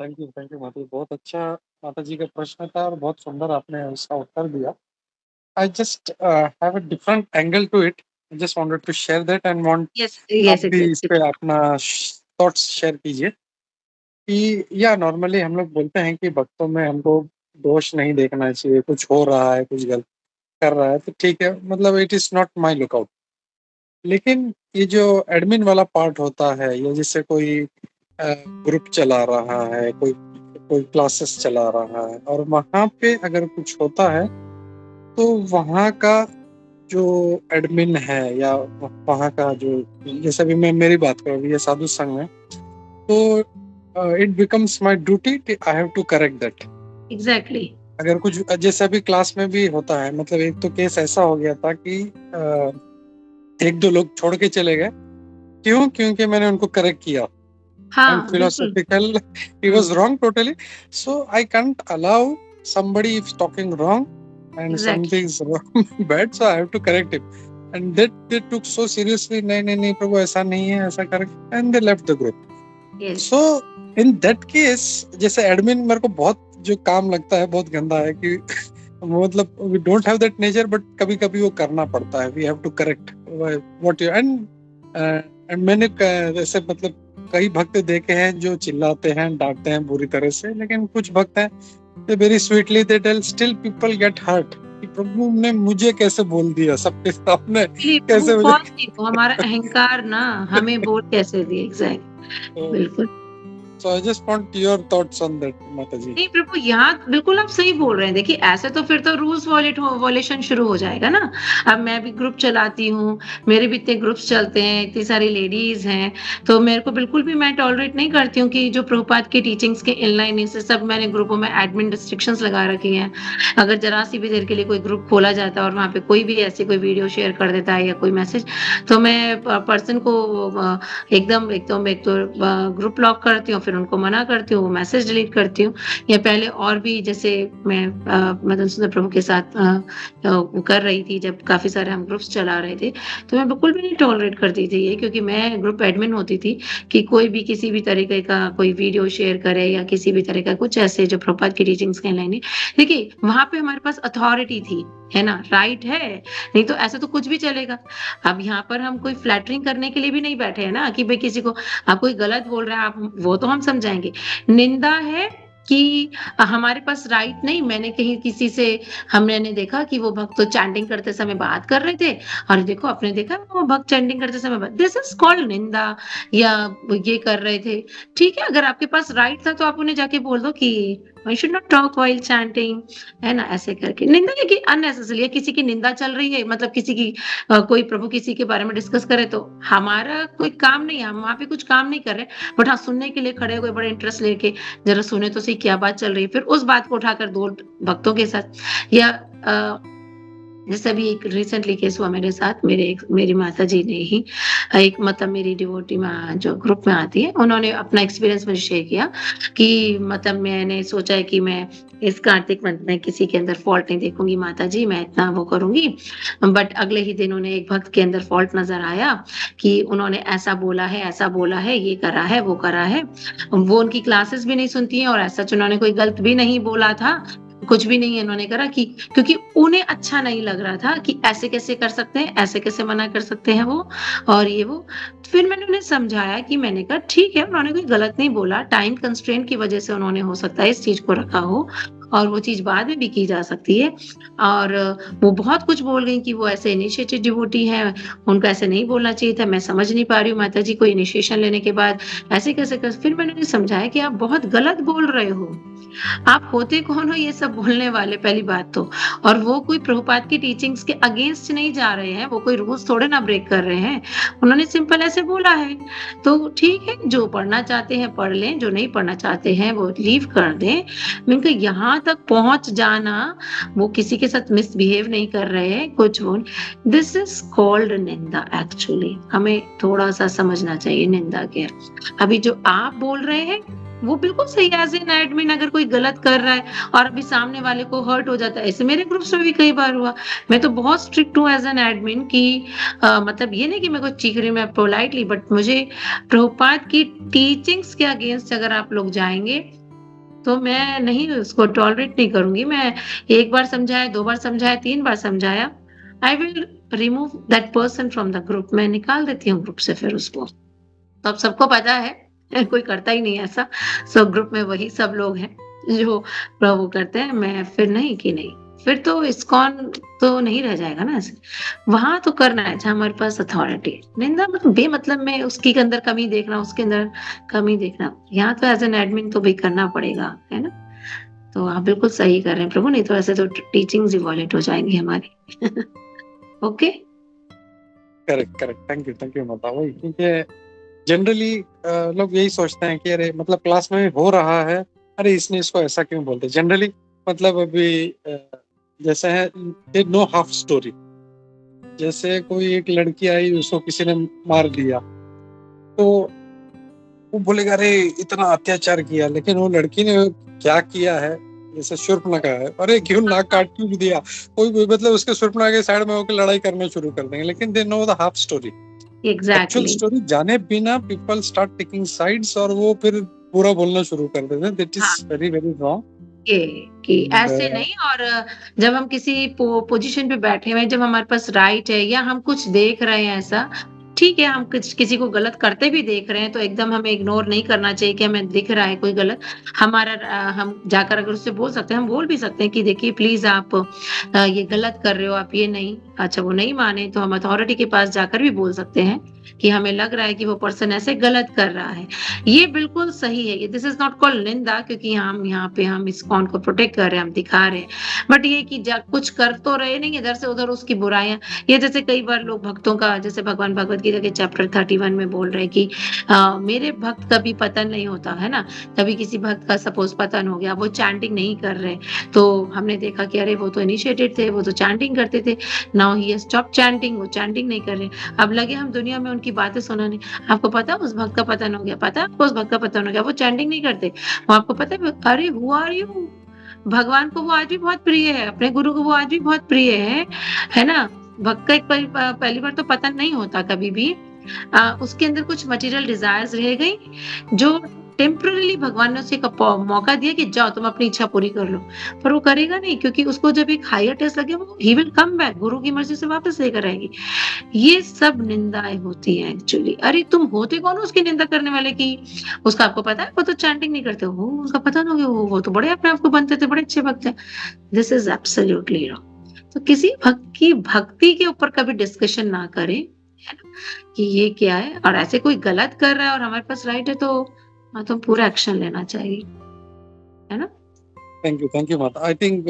Thank you माता जी। बहुत अच्छा माता जी का प्रश्न था और बहुत सुंदर आपने उसका उत्तर दिया। I just have a different angle to it. I just wanted to share that and want yes, आप यस, भी इस एग्ज़ैक्टली। पे अपना थॉट्स शेयर कीजिए कि या नॉर्मली हम लोग बोलते हैं कि भक्तों में हमको दोष नहीं देखना चाहिए, कुछ हो रहा है, कुछ गलत कर रहा है तो ठीक है, मतलब it is not my lookout. लेकिन ये जो एडमिन वाला पार्ट होता है, या जैसे कोई ग्रुप चला रहा है, कोई कोई क्लासेस चला रहा है और वहाँ पे अगर कुछ होता है, तो वहाँ का जो एडमिन है या वहाँ का जो, जैसे अभी मैं मेरी बात करूँ, ये साधु संघ है, तो it becomes my duty I have to correct that. Exactly. अगर कुछ जैसे अभी क्लास में भी होता है, मतलब एक तो केस ऐसा हो गया था कि एक दो लोग छोड़ के चले गए। क्यों? क्योंकि मैंने उनको करेक्ट किया and हाँ, बिल्कुल। philosophical he was hmm, wrong totally, so I can't allow somebody if talking wrong and exactly. something is wrong bad, so I have to correct him, and that they took so seriously, नहीं नहीं नहीं प्रभु ऐसा नहीं है, ऐसा correct, and they left the group. Yes. So in that case, जैसे admin मेरे को बहुत जो काम लगता है बहुत गंदा है कि मतलब we don't have that nature, but कभी कभी वो करना पड़ता है, we have to correct what you and मैंने जैसे मतलब कई भक्त देखे हैं जो चिल्लाते हैं, डांटते हैं बुरी तरह से, लेकिन कुछ भक्त हैं they very sweetly they tell, still people get hurt कि प्रभु ने मुझे कैसे बोल दिया सबके सामने, जी, वो कैसे मुझे फॉल्स ईगो हमारा अहंकार ना हमें बोल कैसे दिए बिल्कुल। so I just want your thoughts on that, माता जी। नहीं प्रभु, यहाँ बिल्कुल आप सही बोल रहे हैं। देखिए ऐसे तो फिर तो रूल्स वॉयलेशन शुरू हो जाएगा ना। अब मैं भी ग्रुप चलाती हूँ, मेरे भी इतने ग्रुप्स चलते हैं, इतनी सारी लेडीज़ हैं, तो मेरे को बिल्कुल भी मैं टॉलरेट नहीं करती हूँ कि जो प्रभुपाद की टीचिंग्स के इनलाइन से सब मैंने ग्रुपों में एडमिन रिस्ट्रिक्शंस लगा रखी हैं। अगर ज़रा-सी भी देर के लिए कोई ग्रुप खोला जाता है और वहाँ पे कोई भी ऐसी कोई वीडियो शेयर कर देता है या कोई मैसेज, तो मैं पर्सन को एकदम एक तो ग्रुप लॉक करती हूँ, फिर उनको मना करती हूँ, वो मैसेज डिलीट करती हूँ। या पहले और भी जैसे मैं मदन सुंदर प्रभु के साथ वो कर रही थी जब काफ़ी सारे हम ग्रुप्स चला रहे थे, तो मैं बिल्कुल भी नहीं टॉलरेट करती थी ये क्योंकि मैं ग्रुप एडमिन होती थी कि कोई भी किसी भी तरीके का कोई वीडियो शेयर करे या किसी भी तरह का कुछ ऐसे जो प्रभुपाद की टीचिंग्स के लाइनें देखिए, वहाँ पे हमारे पास अथॉरिटी थी, है ना? राइट है, नहीं तो ऐसे तो कुछ भी चलेगा। अब यहाँ पर हम कोई फ्लैटरिंग करने के लिए भी नहीं बैठे हैं ना कि भई किसी को आप कोई गलत बोल रहा है आप वो तो हम समझाएँगे। निंदा है कि हमारे पास राइट नहीं मैंने कहीं किसी से हमने देखा कि वो भक्त तो चैंटिंग करते समय बात कर रहे थे और देखो आपने देखा वो भक्त चैंटिंग करते समय बात दिस इज कॉल्ड निंदा या वो ये कर रहे थे। ठीक है, अगर आपके पास राइट था तो आप उन्हें जाके बोल दो कि I should not talk while chanting, है ना? ऐसे करके निंदा है कि अननेसेसरी है किसी की निंदा चल रही है मतलब किसी की कोई प्रभु किसी के बारे में डिस्कस करे तो हमारा कोई काम नहीं है, हम वहाँ पे कुछ काम नहीं कर रहे। बट हाँ, सुनने के लिए खड़े हुए बड़े इंटरेस्ट लेके ज़रा सुने तो सही क्या बात चल रही है, फिर उस बात को उठाकर 2 भक्तों के साथ या अ, जैसे अभी एक रिसेंटली केस हुआ मेरे साथ, मेरी माताजी ने ही एक मतलब मेरी डिवोटी माँ जो ग्रुप में आती है, उन्होंने अपना एक्सपीरियंस मुझे शेयर किया कि मतलब मैंने सोचा है कि मैं इस कार्तिक मंथ में किसी के अंदर फॉल्ट नहीं देखूँगी माताजी, मैं इतना वो करूँगी। बट अगले ही दिन उन्हें एक भक्त के अंदर फॉल्ट नज़र आया कि उन्होंने ऐसा बोला है, ये करा है, वो करा है। वो उनकी क्लासेस भी नहीं सुनती हैं और एज़ सच उन्होंने कोई गलत भी नहीं बोला था। कुछ भी नहीं इन्होंने करा कि क्योंकि उन्हें अच्छा नहीं लग रहा था कि ऐसे कैसे कर सकते हैं, ऐसे कैसे मना कर सकते हैं वो और ये वो। फिर मैंने उन्हें समझाया कि मैंने कहा ठीक है, उन्होंने कोई गलत नहीं बोला, टाइम कंस्ट्रेंट की वज़ह से उन्होंने हो सकता है इस चीज़ को रखा हो और वो चीज़ बाद में भी की जा सकती है। और वो बहुत कुछ बोल गई कि वो ऐसे इनिशिएटेड डिवोटी हैं, उनको ऐसे नहीं बोलना चाहिए था, मैं समझ नहीं पा रही हूँ माताजी को इनिशिएशन लेने के बाद ऐसे कैसे कर फिर मैंने उन्हें समझाया कि आप बहुत गलत बोल रहे हो। आप होते कौन हो ये सब बोलने वाले पहली बात तो और वो कोई प्रभुपाद की टीचिंग्स के अगेंस्ट नहीं जा रहे हैं, वो कोई रूल्स थोड़े ना ब्रेक कर रहे हैं। उन्होंने सिंपल ऐसे बोला है, तो ठीक है जो पढ़ना चाहते हैं पढ़ लें, जो नहीं पढ़ना चाहते हैं वो लीव कर दें। मैंने कहा यहाँ तक पहुँच जाना, वो किसी के साथ मिसबिहेव नहीं कर रहे हैं, कुछ वो दिस इज़ कॉल्ड निंदा एक्चुअली हमें थोड़ा-सा समझना चाहिए निंदा क्या है। अभी जो आप बोल रहे हैं वो बिल्कुल सही है एज़ एन एडमिन अगर कोई गलत कर रहा है और अभी सामने वाले को हर्ट हो जाता है, ऐसे मेरे ग्रुप्स में भी कई बार हुआ। मैं तो बहुत स्ट्रिक्ट हूँ एज़ एन एडमिन कि मतलब ये नहीं कि मैं कुछ चीख रही हूँ मैं पोलाइटली बट मुझे प्रभुपाद की टीचिंग्स के अगेंस्ट अगर आप लोग जाएँगे, तो मैं नहीं उसको टॉलरेट नहीं करूँगी। मैं 1 बार समझाया, 2 बार समझाया, 3 बार समझाया, I will remove that person from the group. मैं निकाल देती हूँ ग्रुप से फिर उसको। तो अब सबको पता है, कोई करता ही नहीं है ऐसा। सो ग्रुप में वही सब लोग हैं जो वो करते हैं, मैं फिर नहीं कि नहीं। फिर तो इस्कॉन तो नहीं रह जाएगा ना ऐसे। वहाँ तो करना है जहाँ हमारे पास अथॉरिटी है। निंदा मतलब बेमतलब में उसके अंदर कमी देखना, उसके अंदर कमी देखना। यहाँ तो एज़ एन एडमिन तो भई करना पड़ेगा, है ना? तो आप बिल्कुल सही कर रहे हैं प्रभु, नहीं तो ऐसे तो टीचिंग्स ही वॉलेट हो जाएँगी हमारी। Okay? Correct, correct. Thank you माता। वही क्योंकि जनरली लोग यही सोचते हैं कि अरे मतलब क्लास में हो रहा है, अरे इसने इसको ऐसा क्यों बोलते? जनरली मतलब अभी जैसे है दे नो हाफ स्टोरी। जैसे कोई एक लड़की आई, उसको किसी ने मार दिया, तो वो बोलेगा अरे इतना अत्याचार किया, लेकिन वो लड़की ने क्या किया है, जैसे शूर्पणखा है, अरे क्यों नाक काट क्यों दिया, कोई मतलब उसके शूर्पणखा के साइड में होकर लड़ाई करना शुरू कर देंगे, लेकिन they know the half story. Actual exactly. Story जाने बिना पीपल स्टार्ट टेकिंग साइड्स और वो फिर पूरा बोलना शुरू कर देते हैं। दैट इज हाँ। Very very wrong. कि कि एंड ऐसे नहीं। और जब हम किसी पोजीशन पे बैठे हुए हैं, जब हमारे पास राइट है या हम कुछ देख रहे हैं ऐसा, ठीक है, हम किसी को गलत करते भी देख रहे हैं, तो एकदम हमें इग्नोर नहीं करना चाहिए कि हमें दिख रहा है कोई गलत। हमारा हम जाकर अगर उससे बोल सकते हैं, हम बोल भी सकते हैं कि देखिए प्लीज़ आप ये गलत कर रहे हो, आप ये नहीं। अच्छा, वो नहीं माने तो हम अथॉरिटी के पास जाकर भी बोल सकते हैं कि हमें लग रहा है कि वो पर्सन ऐसे गलत कर रहा है। ये बिल्कुल सही है। ये दिस इज़ नॉट कॉल्ड निंदा, क्योंकि हम यहाँ पे हम इस्कॉन को प्रोटेक्ट कर रहे हैं, हम दिखा रहे हैं। बट ये कि जा कुछ कर तो रहे नहीं, इधर से उधर उसकी बुराइयाँ। ये जैसे कई बार लोग भक्तों का, जैसे भगवान भगवत गीता के चैप्टर 31 में बोल रहे हैं कि मेरे भक्त कभी पतन नहीं होता, है ना? कभी किसी भक्त का सपोज़ पतन हो गया, वो चैंटिंग नहीं कर रहे, तो हमने देखा कि अरे वो तो इनिशिएटेड थे, वो तो चैंटिंग करते थे। Now he has stopped chanting, वो चैंटिंग नहीं कर रहे। अब लगे हम दुनिया में उनकी बातें सुनाने। आपको पता है उस भक्त का पतन हो गया, पता है आपको उस भक्त का पतन हो गया, वो चैंटिंग नहीं करते। वो आपको पता है, अरे हू आर यू? भगवान को वो आज भी बहुत प्रिय है, अपने गुरु को वो आज भी बहुत प्रिय है ना? भक्त का एक पहली बार तो पतन नहीं होता कभी भी। उसके अंदर कुछ मटेरियल डिज़ायर्स रह गई, जो टेम्परेरीली भगवान ने उसे एक मौका दिया कि जाओ तुम अपनी इच्छा पूरी कर लो। पर वो करेगा नहीं, क्योंकि उसको जब एक हायर टेस्ट लगे, वो ही विल कम बैक, गुरु की मर्ज़ी से वापस लेकर आएगी। ये सब निंदाएँ होती हैं एक्चुअली। अरे तुम होते कौन हो उसकी निंदा करने वाले कि उसका आपको पता है वो तो चैंटिंग नहीं करते। ओह! उसका पता ना हो, वो तो बड़े अपने आप को बनते थे, बड़े अच्छे भक्त हैं। This is absolutely wrong. तो किसी भक्त की भक्ति के ऊपर कभी डिस्कशन ना करें, है ना? कि ये क्या है, और ऐसे कोई गलत कर रहा है और हमारे पास राइट है, तो हाँ, तो पूरा एक्शन लेना चाहिए, है ना? थैंक यू माता। I think